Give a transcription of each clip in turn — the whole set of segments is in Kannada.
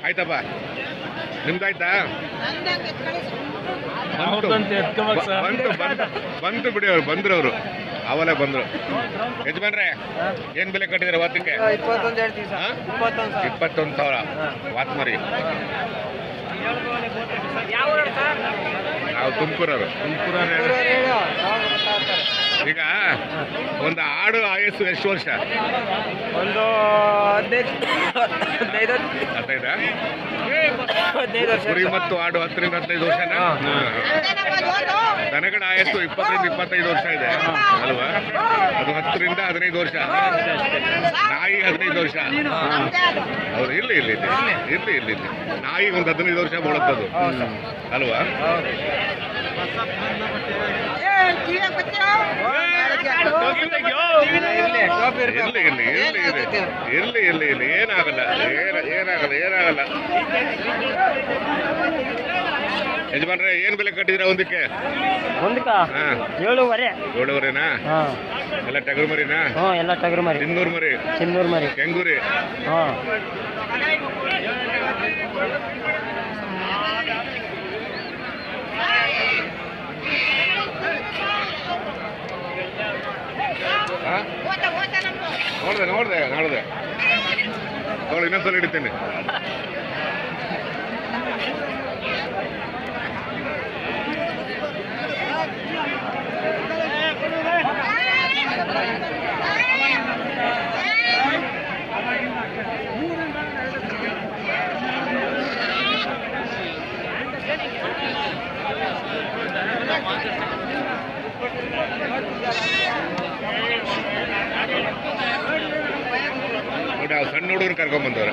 ಆಯ್ತಪ್ಪ ನಿಮ್ದಾಯ್ತಾ? ಬಂತು ಬಿಡಿ, ಅವ್ರು ಬಂದ್ರು, ಅವರು ಅವಲೇ ಬಂದ್ರು. ಯಜಮಾನ್ರೆ ಏನ್ ಬೆಲೆ ಕಟ್ಟಿದಾರೆ ವಾತಕ್ಕೆ? 21,000 ವಾತ್ ಮರಿ. ನಾವು ತುಮಕೂರವರು. ಈಗ ಒಂದು ಆಡು ಆಯಸ್ಸು ಎಷ್ಟು ವರ್ಷ? ಒಂದು 15 ಕುರಿ ಮತ್ತು ಆಡು 10ರಿಂದ 15 ವರ್ಷನಾ? ದನಗಳ ಆಯಸ್ಸು 20-25 ವರ್ಷ ಇದೆ ಅಲ್ವಾ? ಅದು 10ರಿಂದ 15 ವರ್ಷ. ನಾಯಿ 15 ವರ್ಷ. ಹೌದು, ಇಲ್ಲಿ ನಾಯಿ ಒಂದು 15 ವರ್ಷ ಬಳುತ್ತದು ಅಲ್ವಾ? ಎಲ್ಲಿ ಏನಾಗಲ್ಲ. ಯಜಮಾನ್ರೆ ಏನ್ ಬೆಲೆ ಕಟ್ಟಿದ್ರ ಒಂದಕ್ಕೆ? 7.5. ಎಲ್ಲ ಟಗರು ಮರಿನಾ? ಎಲ್ಲ ಟಗರು ಮರಿ. ಚಿನ್ನೂರು ಮರಿ, ಕೆಂಗೂರಿ. ನೋಡ್ದೆ ಅವಳು ಇನ್ನೊಂದ್ಸಲ ಹಿಡಿತೇನೆ. ನೋಡಿ, ಆ ಸಣ್ಣ ಹುಡುಗರು ಕರ್ಕೊಂಡ್ ಬಂದವ್ರೆ.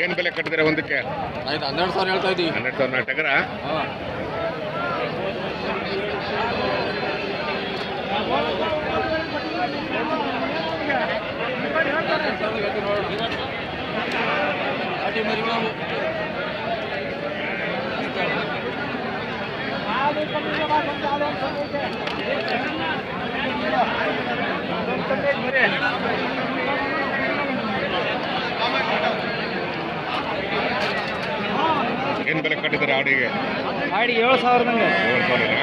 ಏನ್ ಬೆಲೆ ಕಟ್ಟಿದ್ರೆ ಒಂದಕ್ಕೆ? 12,000 ಹೇಳ್ತಾ ಇದ್ದೀವಿ. 12,000 ಟಗರ. ಏನ್ ಬೆಲೆ ಕಟ್ಟಿದ್ದಾರೆ ಆಡಿಗೆ? 7,000. 7,000.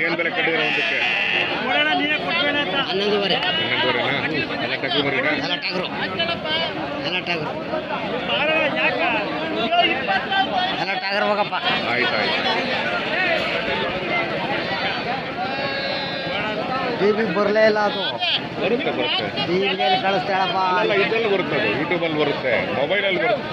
ಏನ್ ಬೆಲೆ ಕಟ್ಟಿದ್ರೆ ಒಂದಕ್ಕೆ? 11,500. ಎಲ್ಲ ಟಗರು ಮರಿನಾ? ಎಲ್ಲ ಟಗರು ಹೋಗಪ್ಪ. ಆಯ್ತು. ಟಿವಿಗೆ ಬರಲೇ ಇಲ್ಲ. ಅದು ಬರುತ್ತೆ. ಟಿವಿಗೆ ಕಳಿಸ್ತಾಳಪ್ಪ. ಇದರಲ್ಲಿ ಬರುತ್ತೆ, ಅದು ಯೂಟ್ಯೂಬಲ್ಲಿ ಬರುತ್ತೆ, ಮೊಬೈಲಲ್ಲಿ ಬರುತ್ತೆ.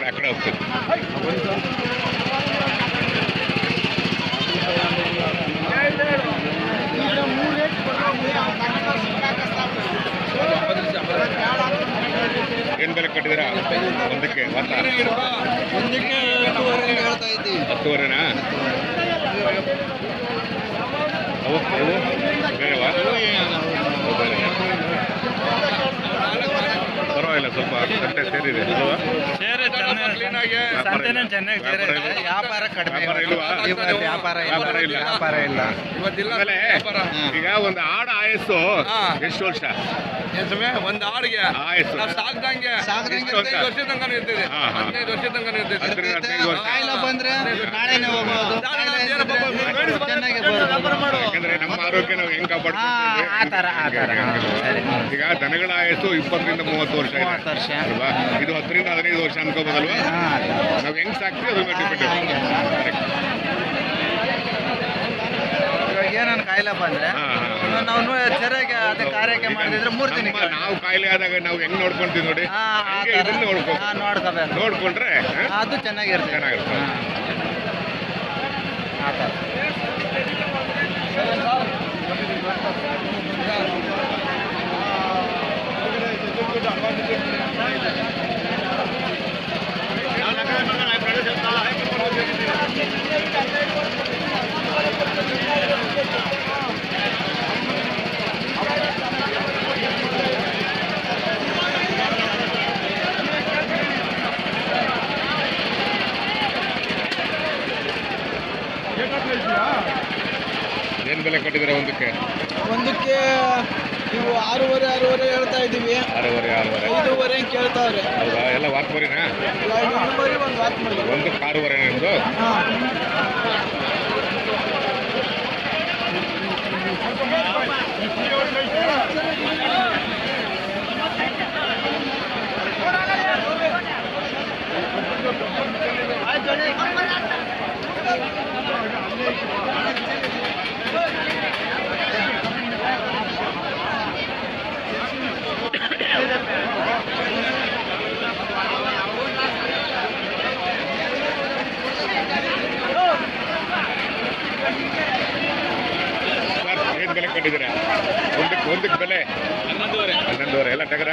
ಅಕ್ಕಡೆ ಹೋಗ್ತದೆ. ಒಂದಕ್ಕೆ ಗೊತ್ತ ಒಂದಕ್ಕೆ 8.5 ಹೇಳ್ತಾ ಇದ್ದೀವಿ. 10ವರೆನಾ? ಅವು ಬೇರೆವಾ? ಬೇರೆ ಪರವಾಗಿಲ್ಲ, ಸ್ವಲ್ಪ ಗಂಟೆ ಸೇರಿದೆ ಅಲ್ವಾ? ವ್ಯಾಪಾರ ಕಡಿಮೆ. ವ್ಯಾಪಾರ ಇಲ್ಲ. ಆಮೇಲೆ ಈಗ ಒಂದು ಆಡ ಆಯಸ್ಸು ಎಷ್ಟು ವರ್ಷ? ಒಂದು ಆಡಿಗೆ ಆಯಸ್ಸು ಸಾಕ್ದಂಗೆ ಎಷ್ಟು ವರ್ಷ? 15 ವರ್ಷ ತನಕ ಇರ್ತದೆ. ಹಾ, ಹಾ. 15 ವರ್ಷ ತನಕ ಇರ್ತದೆ. 15 ವರ್ಷ. ಕಾಯಿಲೆ ಬಂದ್ರೆ ನಾಳೆನೇ ಹೋಗ್ಬೋದು. ಚೆನ್ನಾಗಿ ಬರ್ಬೋದು. ಯಾಕಂದ್ರೆ ನಮ್ಮ ಆರೋಗ್ಯ ನಾವು ಹೆಂಗ್ ಕಾಪಾಡ್ಕೊಳ್ತೀವಿ. ಆ ಥರ. ಸರಿ. ಈಗ ದನಗಳ ಆಯಸ್ಸು 20 ರಿಂದ 30 ವರ್ಷ ಇದೆ 30 ವರ್ಷ. ಅಲ್ವಾ? ಇದು 10 ರಿಂದ 15 ವರ್ಷ ಅನ್ಕೋಬೋದಲ್ವಾ? ನಾವು ಹೆಂಗ್ ಸಾಕ್ತೀವಿ ಅದ್ರ ಮೇಲೆ ಡಿಪೆಂಡ್. ಇವಾಗ ಏನನ್ನ ಕಾಯಿಲೆ ಬಂದ್ರೆ ನಾವು ಸರಿಯಾಗಿ ಅದಕ್ಕೆ ಆರೈಕೆ ಮಾಡಿದ್ರೆ 3 ದಿನಕ್ಕೆ ನಾವು ಕಾಯಿಲೆ ಆದಾಗ ನಾವು ಹೆಂಗ್ ನೋಡ್ಕೊಂತೀವಿ ನೋಡಿ, ಹಂಗೆ ಇದನ್ನ ನೋಡ್ಕೋಬೇಕು. ನೋಡ್ಕೊಂಡ್ರೆ ಅದು ಚೆನ್ನಾಗಿರುತ್ತೆ. ಚೆನ್ನಾಗಿರುತ್ತೆ. ಆ ಥರ. ಏನ್ ಬೆಲೆ ಕಟ್ಟಿದ್ರೆ ಒಂದಕ್ಕೆ? ಒಂದಕ್ಕೆ ಇವು 6.5 ಹೇಳ್ತಾ ಇದ್ದೀವಿ. 6.5 5.5 ಕೇಳ್ತಾವ್ರೆ. ಹೌದಾ? ಎಲ್ಲ ವಾತ್ಮರಿನಾ? ಒಂದು ವಾತ್ ಮಾಡಿ. ಒಂದಕ್ಕೆ 6.5 ನಿಮ್ದು? ಏನ್ ಬೆಲೆ ಕಟ್ಟಿದ್ದೀರಾ? ಒಂದಕ್ಕೆ ಬೆಲೆ 11.5 ಎಲ್ಲ ಟಗರ?